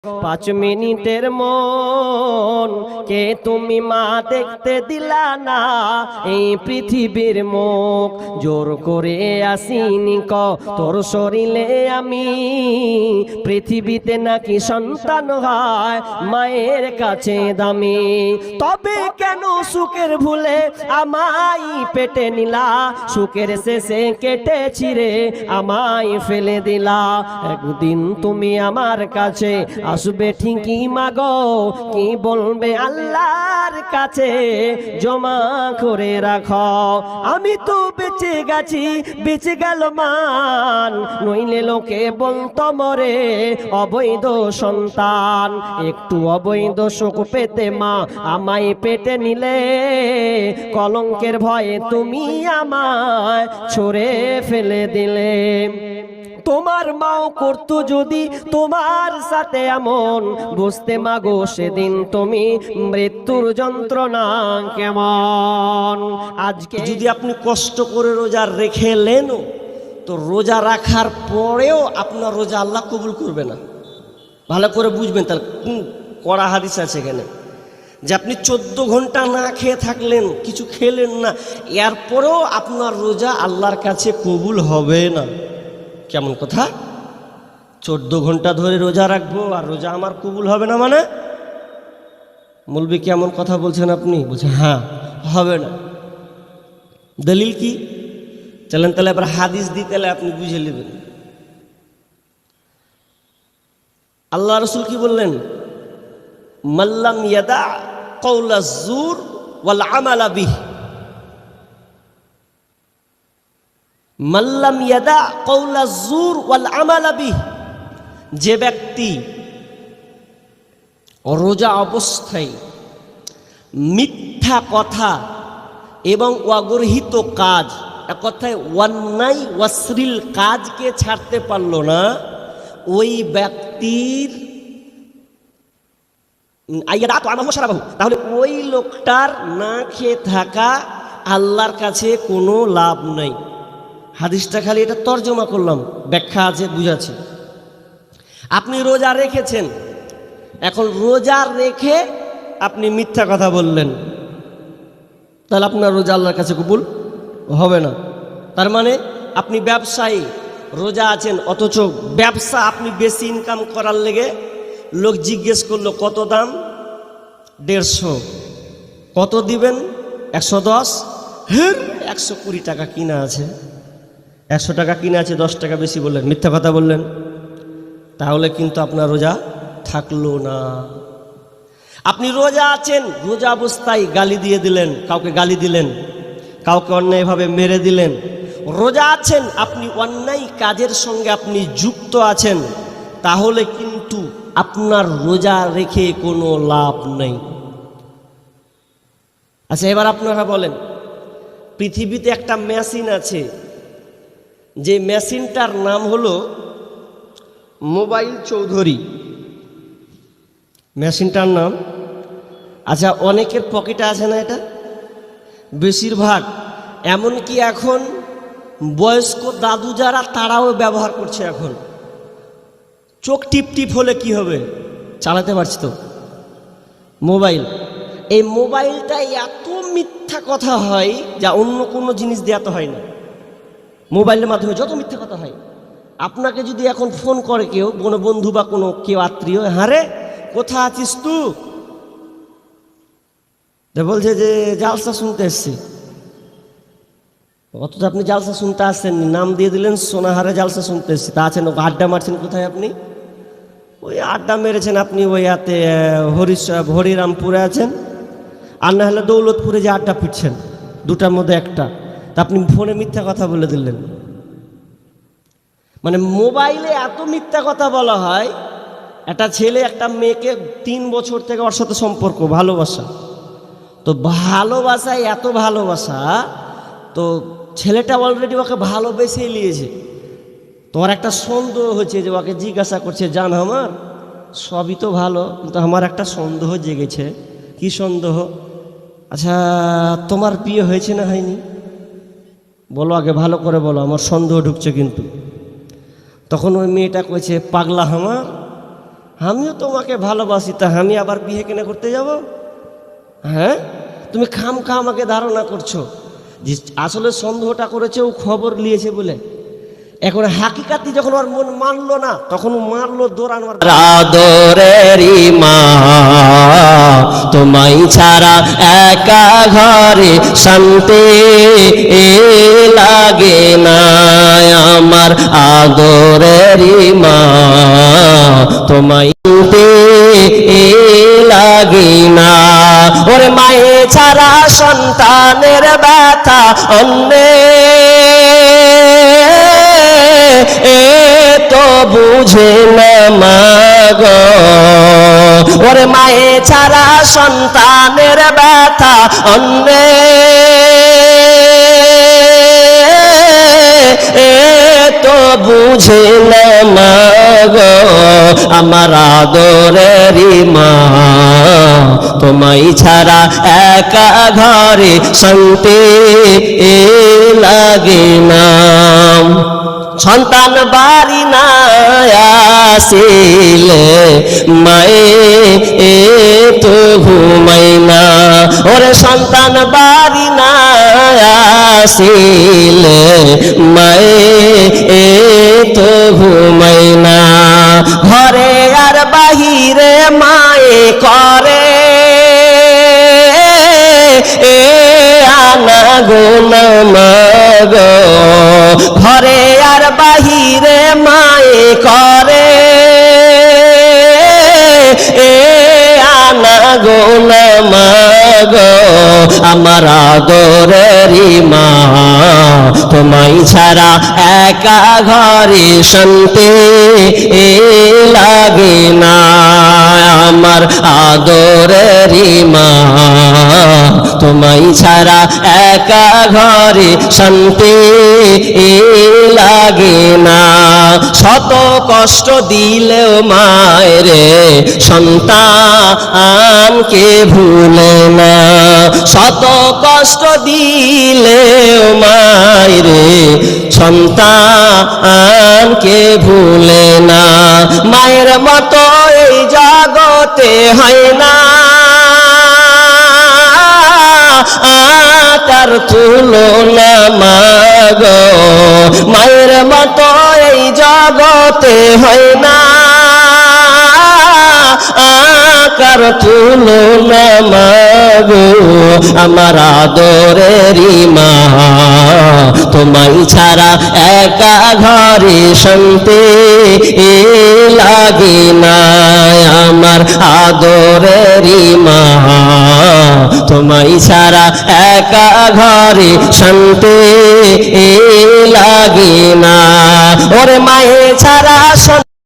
5 মিনিটের মন কে তুমি মা দেখতে দিলা না, এই পৃথিবীর মুখ জোর করে আসিনি ক তোর শরীরে আমি। পৃথিবীতে নাকি সন্তান হয় মায়ের কাছে দামি, তবে কেন সুখের ভুলে আমায় পেটে নিলা, সুখের শেষে কেটে ছিঁড়ে আমায় ফেলে দিলা। একদিন তুমি আমার কাছে আসবে ঠিকই মাগো, কি বলবে আল্লাহর কাছে জমা করে রাখো। আমি তো বেঁচে গেছি, বেঁচে গেল মান, নইলে লোকে বলতো মরে অবৈধ সন্তান। একটু অবৈধ সুখ পেতে মা আমায় পেটে নিলে, কলঙ্কের ভয়ে তুমি আমায় ছুঁড়ে ফেলে দিলে। তোমার মাও করতো যদি তোমার সাথে এমন, বুঝতে মাগো সেদিন তুমি মৃত্যুর যন্ত্রণা কেমন। আজকে যদি আপনি কষ্ট করে রোজা রেখেলেন, তো রোজা রাখার পরেও আপনার রোজা আল্লাহ কবুল করবে না। ভালো করে বুঝবেন, তাহলে কড়া হাদিস আছে এখানে যে আপনি 14 ঘন্টা না খেয়ে থাকলেন, কিছু খেলেন না, এরপরেও আপনার রোজা আল্লাহর কাছে কবুল হবে না। কেমন কথা? 14 ঘন্টা ধরে রোজা রাখবো আর রোজা আমার কবুল হবে না মানে? মৌলবি কেমন কথা বলছেন আপনি? বলছেন হ্যাঁ হবে না। দলিল কি? চলেন তাহলে এবার হাদিস দিতে আপনি বুঝে নেবেন। আল্লাহ রসুল কি বললেন? মাল্লাম ইয়াদা কওলা যুর ওয়াল আমালা বিহি, মাল্লাম ইয়াদা কওলা যুর ওয়াল আমালা বিহি, যে ব্যক্তি রোজা অবস্থায় মিথ্যা কথা এবং অগর্হিত কাজ, এক কথায় অন্যায় অশ্লীল কাজকে ছাড়তে পারল না, ওই ব্যক্তির তাহলে ওই লোকটার না খেয়ে থাকা আল্লাহর কাছে কোনো লাভ নেই। হাদিসটা খালি এটা তর্জমা করলাম, ব্যাখ্যা আছে, বুঝাচ্ছে। আপনি রোজা রেখেছেন, এখন রোজা রেখে আপনি মিথ্যা কথা বললেন, তাহলে আপনার রোজা আল্লাহর কাছে কবুল হবে না। তার মানে আপনি ব্যবসায়ী, রোজা আছেন, অথচ ব্যবসা আপনি বেশি ইনকাম করার লেগে লোক জিজ্ঞেস করলো কত দাম, 150, কত দিবেন, 110, হ্যাঁ 120 টাকা কিনা আছে, 100 টাকা কিনা আছে, 10 টাকা বেশি বললেন, মিথ্যা কথা বললেন, তাহলে কিন্তু আপনার রোজা থাকলো না। আপনি রোজা আছেন, রোজা অবস্থায় গালি দিয়ে দিলেন, কাউকে গালি দিলেন, কাউকে অন্যায়ভাবে মেরে দিলেন। রোজা আছেন, আপনি অন্যায় কাজের সঙ্গে আপনি যুক্ত আছেন, তাহলে কিন্তু আপনার রোজা রেখে কোনো লাভ নেই। আচ্ছা এবার আপনারা বলেন, পৃথিবীতে একটা মেশিন আছে, যে মেশিনটার নাম হলো মোবাইল চৌধুরী, মেশিনটার নাম। আচ্ছা অনেকের পকেটে আছে না এটা? বেশিরভাগ, এমনকি এখন বয়স্ক দাদু যারা তারাও ব্যবহার করছে। এখন চোখ টিপ টিপ হলে কি হবে? চালাতে পারছি তো মোবাইল। এই মোবাইলটা এত মিথ্যা কথা হয় যা অন্য কোনো জিনিস দিয়ে এত হয় না। মোবাইলের মাধ্যমে যত মিথ্যা কথা হয়, আপনাকে যদি এখন ফোন করে কেউ, কোনো বন্ধু বা কোনো কেউ আত্মীয়, হ্যাঁ রে কোথা আছিস তুই, বলছে যে জালসা শুনতে এসছি, অথচ আপনি জালসা শুনতে আসছেন, নাম দিয়ে দিলেন সোনাহারে জালসা শুনতে এসছি। তা আছেন আড্ডা মারছেন কোথায়? আপনি ওই আড্ডা মেরেছেন, আপনি ওই হাতে হরিরামপুরে আছেন, আর না হলে দৌলতপুরে যে আড্ডা পিটছেন, দুটার মধ্যে একটা। তা আপনি ফোনে মিথ্যা কথা বলে দিলেন। মানে মোবাইলে এত মিথ্যা কথা বলা হয়। একটা ছেলে একটা মেয়েকে 3 বছর থেকে ওর সাথে সম্পর্ক, ভালোবাসা, তো ভালোবাসায় এত ভালোবাসা, তো ছেলেটা অলরেডি ওকে ভালোবেসে নিয়েছে। তোমার একটা সন্দেহ হচ্ছে, যে ওকে জিজ্ঞাসা করছে, জান আমার সবই তো ভালো, কিন্তু আমার একটা সন্দেহ জেগেছে। কি সন্দেহ? আচ্ছা তোমার বিয়ে হয়েছে না হয়নি? বলো আগে, ভালো করে বলো, আমার সন্দেহ ঢুকছে কিন্তু। তখন ওই মেয়েটা কইছে, পাগলা আমার, আমিও তোমাকে ভালোবাসি, তা আমি আবার বিয়ে কেন করতে যাব? হ্যাঁ, তুমি খামখা আমাকে ধারণা করছো যে আসলে সন্দেহটা করেছে ও খবর নিয়েছে বলে। এখন হাকিকাতি যখন ওর মন মানলো না, তখন ও মারলো দৌড়ান মার। আদরেরি মা তোমায় ছাড়া একা ঘরে শান্তি লাগে না আমার। আদরেরি মা তোমায় শান্তি লাগে না। ওরে মায়ে ছাড়া সন্তানের ব্যথা অন্যে তো বুঝে না মাগো। ওরে মায়ে ছাড়া সন্তানের ব্যথা অন্যে তো বুঝে না মাগো। আমার আদরেরি মা তোমায় ছাড়া একা ঘরে শান্তি লাগে না। সন্তান বাড়ি না আসিলে মায়ে তো ঘুমাই না। ওরে সন্তান বাড়ি না আসিলে মায়ে তো ঘুমাই না। ঘরে আর বাহিরে মায়ে করে আনা গোনা মাগো। ঘরে আর বাহিরে মায়ে করে আনা গোনা মাগো। আমার আদরেরি মা তোমায় ছাড়া একা ঘরে শান্তি লাগে না আমার। আদরেরি মা তোমায় ছাড়া একা ঘরে শান্তি লাগে না। শত কষ্ট দিলেও মায়েরে সন্তানকে ভুলে না। শত কষ্ট দিলেও মায়েরে সন্তানকে ভুলে না। মায়ের মতো এই জগতে হয় না তার তুলনা মাগো। মায়ের মতো এই জগতে হয় না কার তুলনা মাগো। আমার আদরেরি মা তোমায় ছাড়া একা ঘরে শান্তি লাগে না আমার। আদরেরি মা তোমায় ছাড়া একা ঘরে শান্তি লাগে না। ওরে মায়ে ছাড়া